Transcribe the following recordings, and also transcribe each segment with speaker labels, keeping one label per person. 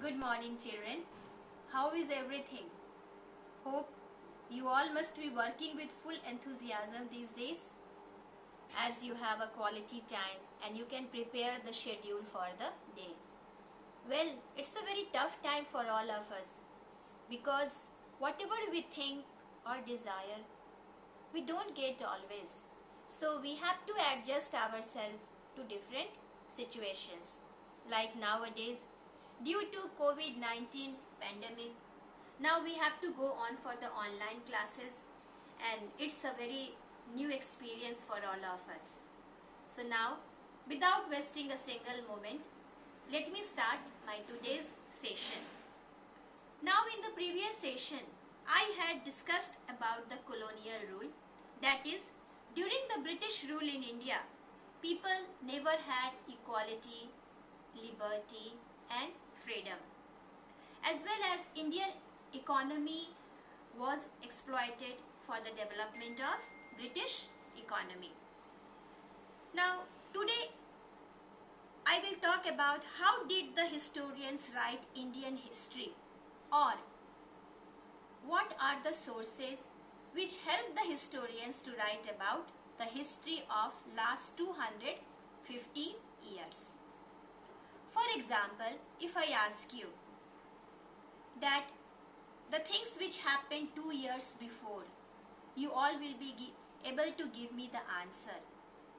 Speaker 1: Good morning, children. How is everything? Hope you all must be working with full enthusiasm these days as you have a quality time and you can prepare the schedule for the day. Well, it's a very tough time for all of us because whatever we think or desire, we don't get always. So we have to adjust ourselves to different situations. Like nowadays, due to COVID-19 pandemic, now we have to go on for the online classes and it's a very new experience for all of us. So now, without wasting a single moment, let me start my today's session. Now in the previous session, I had discussed about the colonial rule. That is, during the British rule in India, people never had equality, liberty and freedom. As well as Indian economy was exploited for the development of British economy. Now today I will talk about how did the historians write Indian history, or what are the sources which help the historians to write about the history of last 250 years. For example, if I ask you that the things which happened 2 years before, you all will be able to give me the answer.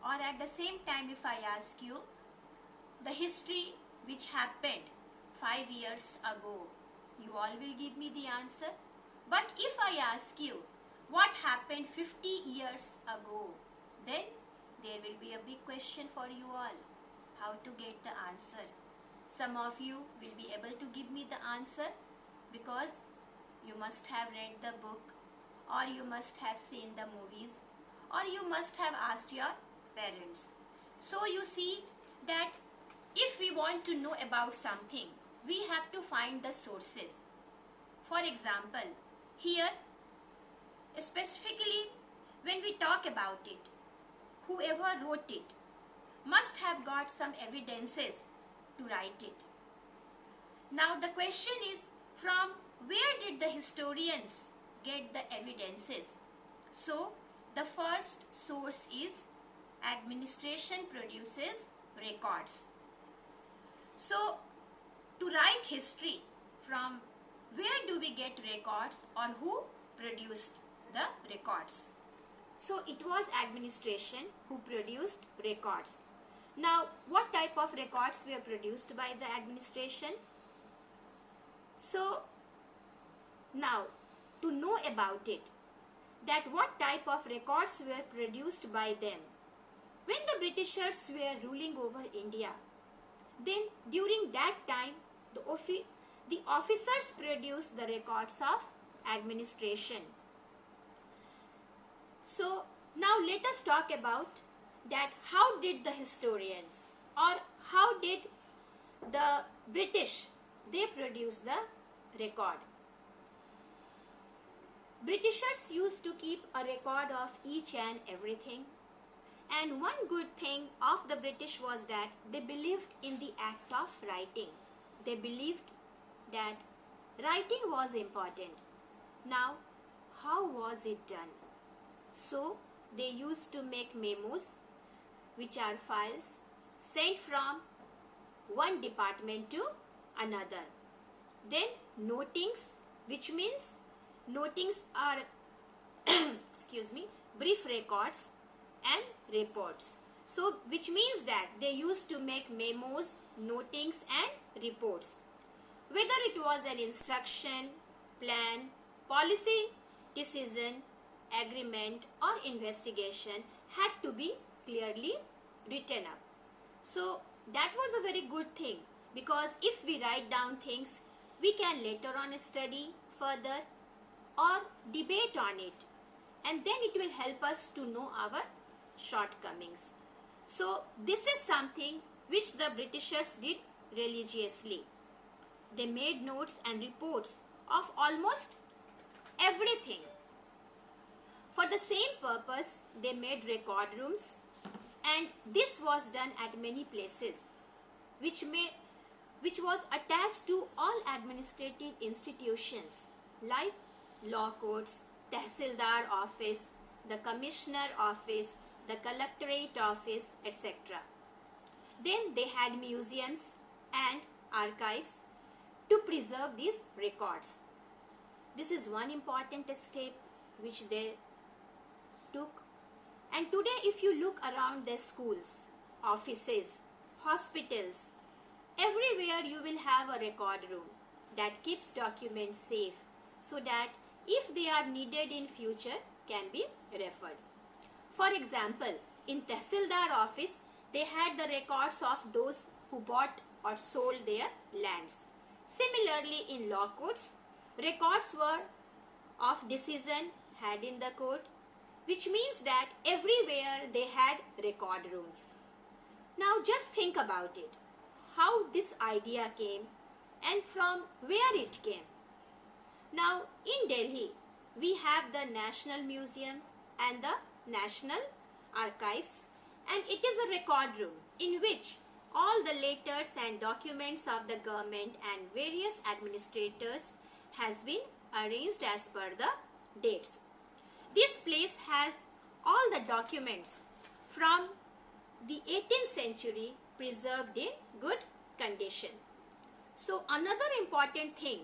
Speaker 1: Or at the same time, if I ask you the history which happened 5 years ago, you all will give me the answer. But if I ask you what happened 50 years ago, then there will be a big question for you all. How to get the answer? Some of you will be able to give me the answer because you must have read the book, or you must have seen the movies, or you must have asked your parents. So you see that if we want to know about something, we have to find the sources. For example, here specifically when we talk about it, whoever wrote it must have got some evidences to write it. Now the question is, from where did the historians get the evidences? So the first source is administration produces records. So to write history, from where do we get records, or who produced the records? So it was administration who produced records. Now what type of records were produced by the administration? So now to know about it, that what type of records were produced by them, when the Britishers were ruling over India, then during that time the officers produced the records of administration. So now let us talk about that how did the historians, or how did the British, they produce the record. Britishers used to keep a record of each and everything, and one good thing of the British was that they believed in the act of writing. They believed that writing was important. Now how was it done? So they used to make memos, which are files sent from one department to another. Then notings, which means notings are brief records and reports. So which means that they used to make memos, notings and reports. Whether it was an instruction, plan, policy, decision, agreement or investigation, had to be clearly written up. So that was a very good thing, because if we write down things, we can later on study further or debate on it, and then it will help us to know our shortcomings. So this is something which the Britishers did religiously. They made notes and reports of almost everything. For the same purpose, they made record rooms, and this was done at many places, which may which was attached to all administrative institutions like law courts, Tehsildar office, the commissioner office, the collectorate office, etc. Then they had museums and archives to preserve these records. This is one important step which they took. And today if you look around the schools, offices, hospitals, everywhere you will have a record room that keeps documents safe so that if they are needed in future can be referred. For example, in Tehsildar office, they had the records of those who bought or sold their lands. Similarly, in law courts, records were of decision had in the court, which means that everywhere they had record rooms. Now just think about it, how this idea came and from where it came. Now in Delhi, we have the National Museum and the National Archives, and it is a record room in which all the letters and documents of the government and various administrators has been arranged as per the dates. This place has all the documents from the 18th century preserved in good condition. So another important thing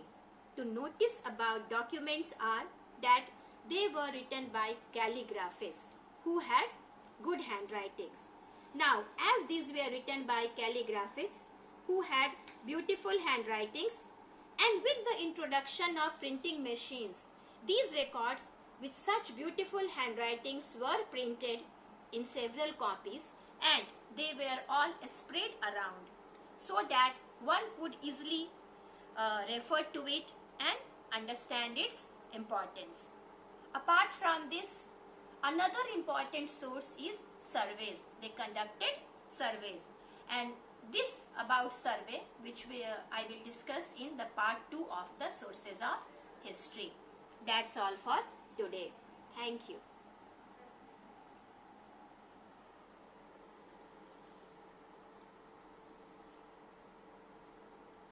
Speaker 1: to notice about documents are that they were written by calligraphists who had good handwritings. Now, as these were written by calligraphists who had beautiful handwritings, and with the introduction of printing machines, these records with such beautiful handwritings were printed in several copies and they were all spread around so that one could easily refer to it and understand its importance. Apart from this, another important source is surveys. They conducted surveys, and this about survey which I will discuss in the part 2 of the sources of history. That's all for today. Thank you.